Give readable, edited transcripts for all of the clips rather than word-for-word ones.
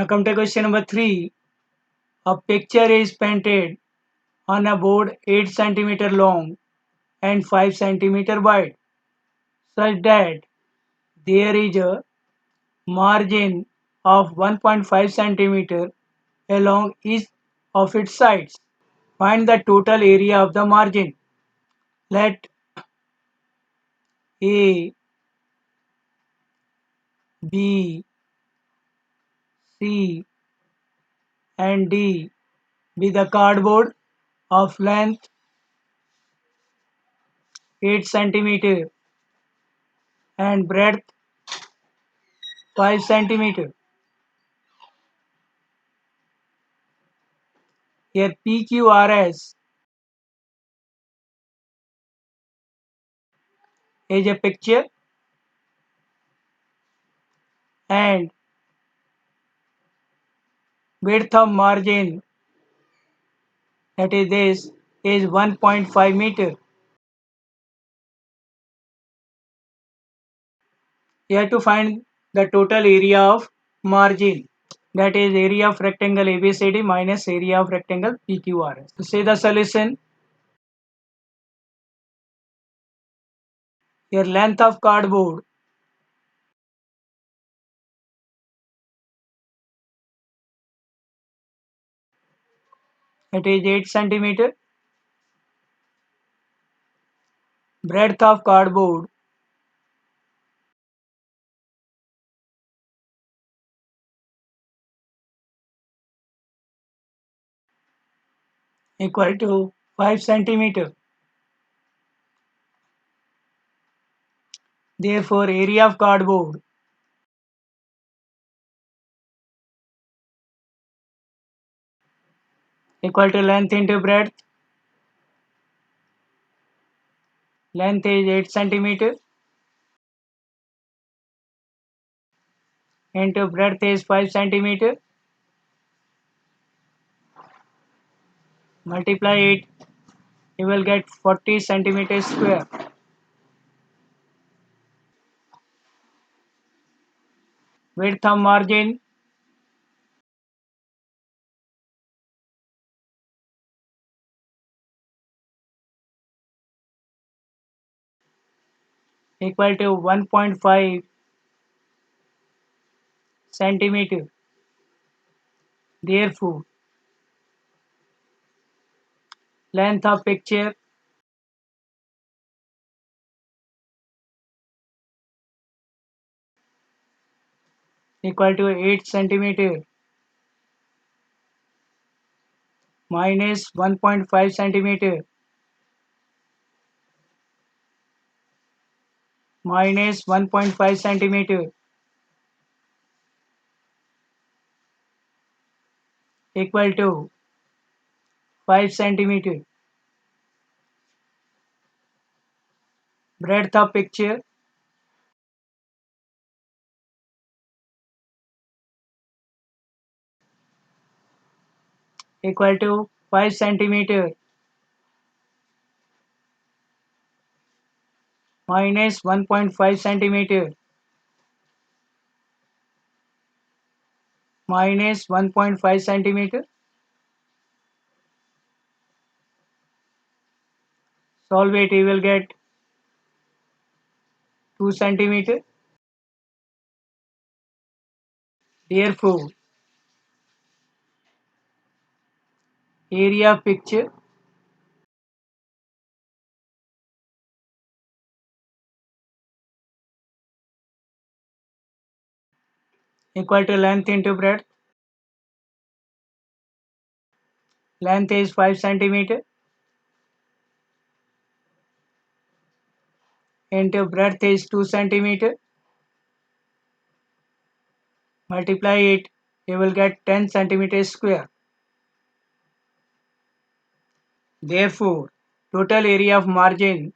Now come to question number 3. A picture is painted on a board 8 cm long and 5 cm wide, such that there is a margin of 1.5 cm along each of its sides. Find the total area of the margin. Let A, B, C, and D be the cardboard of length 8 cm and breadth 5 cm. Here PQRS is a picture and width of margin, that is this, is 1.5 meter. You have to find the total area of margin, that is area of rectangle ABCD minus area of rectangle PQRS. So say the solution. Here length of cardboard it is 8 cm. Breadth of cardboard equal to 5 cm. Therefore area of cardboard equal to length into breadth. Length is 8 cm into breadth is 5 cm. Multiply it, you will get 40 centimeters square. Width of margin equal to 1.5 centimeter. Therefore, length of picture equal to 8 centimeter minus 1.5 centimeter minus 1.5 centimeter equal to 5 centimeter. Breadth of picture equal to 5 centimeter minus 1.5 centimeter minus 1.5 centimeter. Solve it, you will get 2 centimeter. Therefore, area of picture equal to length into breadth. Length is 5 centimeter into breadth is 2 centimeter. Multiply it, you will get 10 centimeters square. Therefore, total area of margin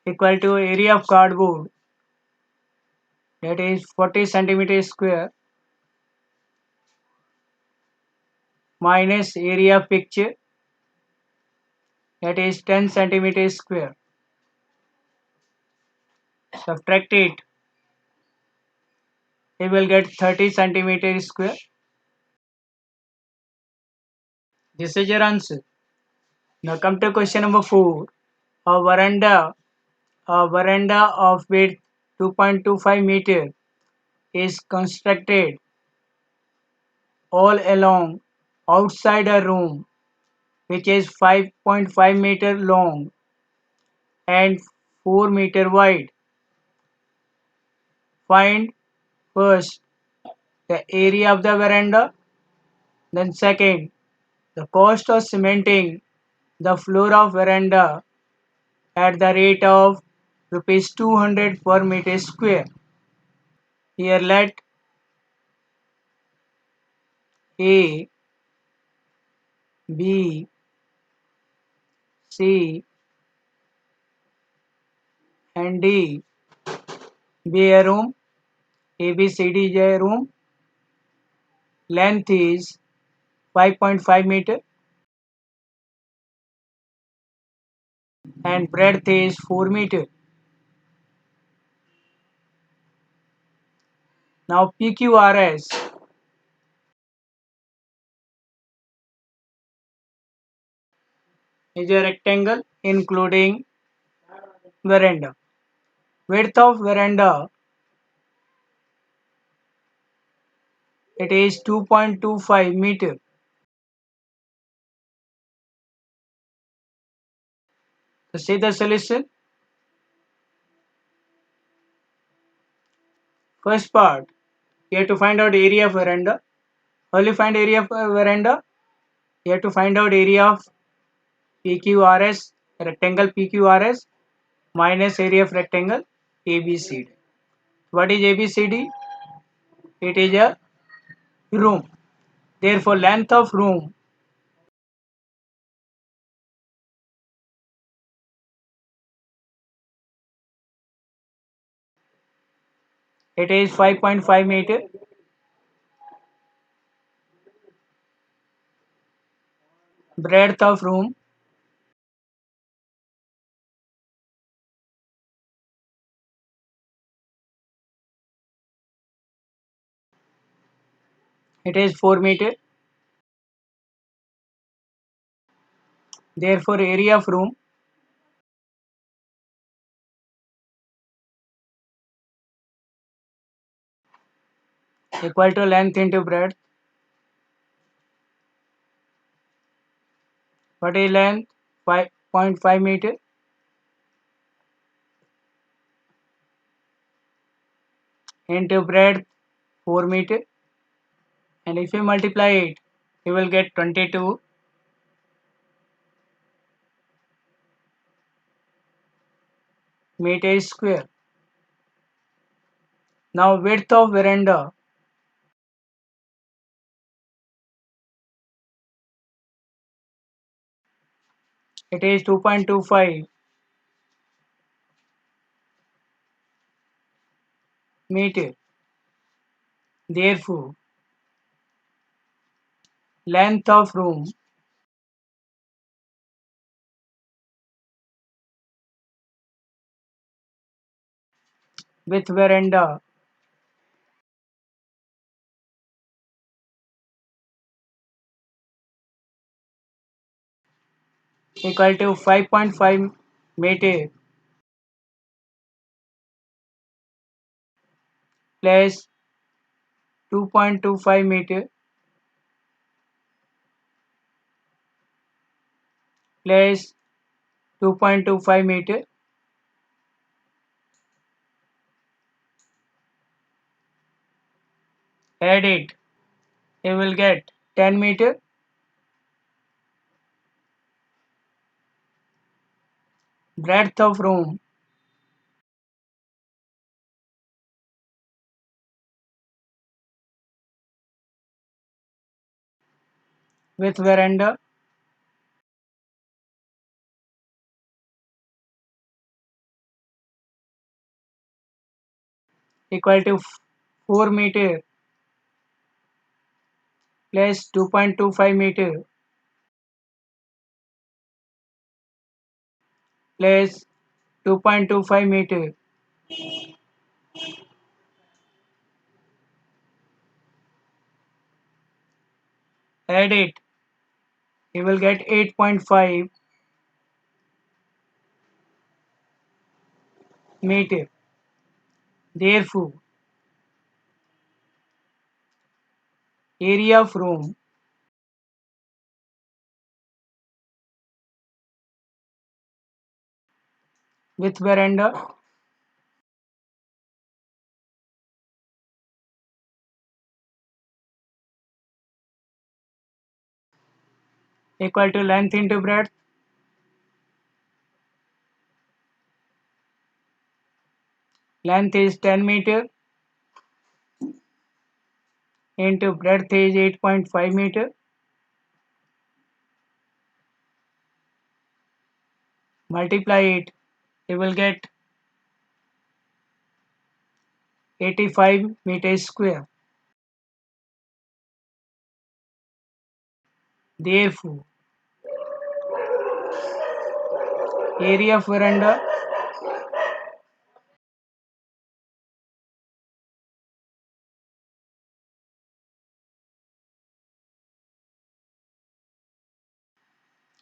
equal to area of cardboard, that is 40 centimeters square, minus area of picture, that is 10 centimeters square. Subtract it. You will get 30 centimeter square. This is your answer. Now come to question number 4. A veranda of width 2.25 meter is constructed all along outside a room which is 5.5 meter long and 4 meter wide. Find first the area of the veranda, then second the cost of cementing the floor of veranda at the rate of rupees 200 per meter square. Here let A, B, C and D be a room. ABCD is a room. Length is 5.5 meter and breadth is 4 meter. Now PQRS is a rectangle including veranda. Width of veranda it is 2.25 meter. So see the solution. First part, you have to find out area of veranda. How will you find area of veranda? You have to find out area of PQRS, rectangle PQRS minus area of rectangle ABCD. What is ABCD? It is a room. Therefore, length of room it is 5.5 meter. Breadth of room it is 4 meter. Therefore, area of room equal to length into breadth. What is length? 5.5 meter into breadth 4 meter. And if you multiply it, you will get 22 meters square. Now width of veranda it is 2.25 meter. Therefore, length of room with veranda equal to 5.5 meter plus 2.25 meter plus 2.25 meter. Add it, you will get 10 meter. Breadth of room with veranda equal to 4 meter plus 2.25 meter plus 2.25 meter. Add it. You will get 8.5 meter. Therefore, area of room with veranda equal to length into breadth. Length is 10 meter into breadth is 8.5 meter. Multiply it. You will get 85 meters square. Therefore, area of veranda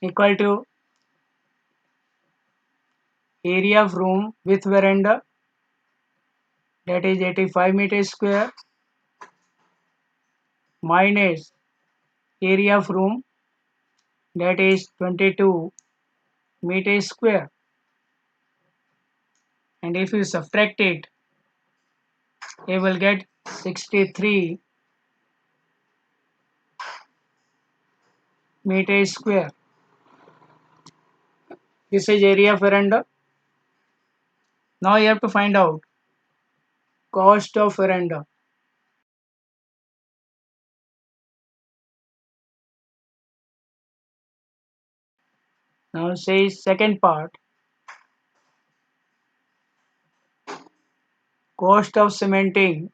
equal to area of room with veranda, that is 85 meters square, minus area of room, that is 22 meters square. And if you subtract it, you will get 63 meters square. This is area of veranda. Now you have to find out cost of veranda. Now say second part, cost of cementing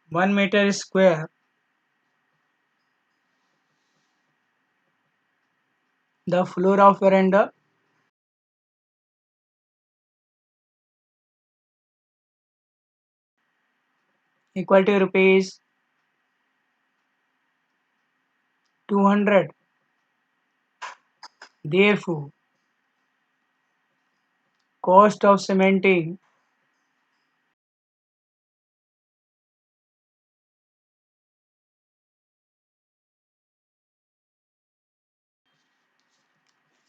1 meter square the floor of veranda equal to rupees 200. Therefore, cost of cementing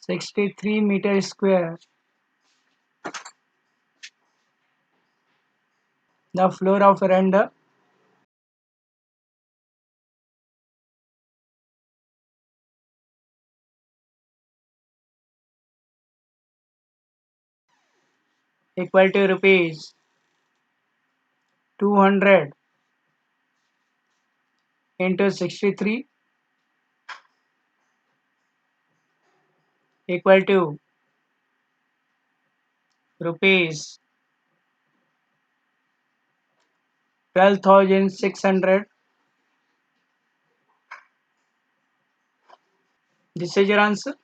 63 meters square the floor of veranda equal to rupees 200 into 63 equal to rupees 12,600. This is your answer.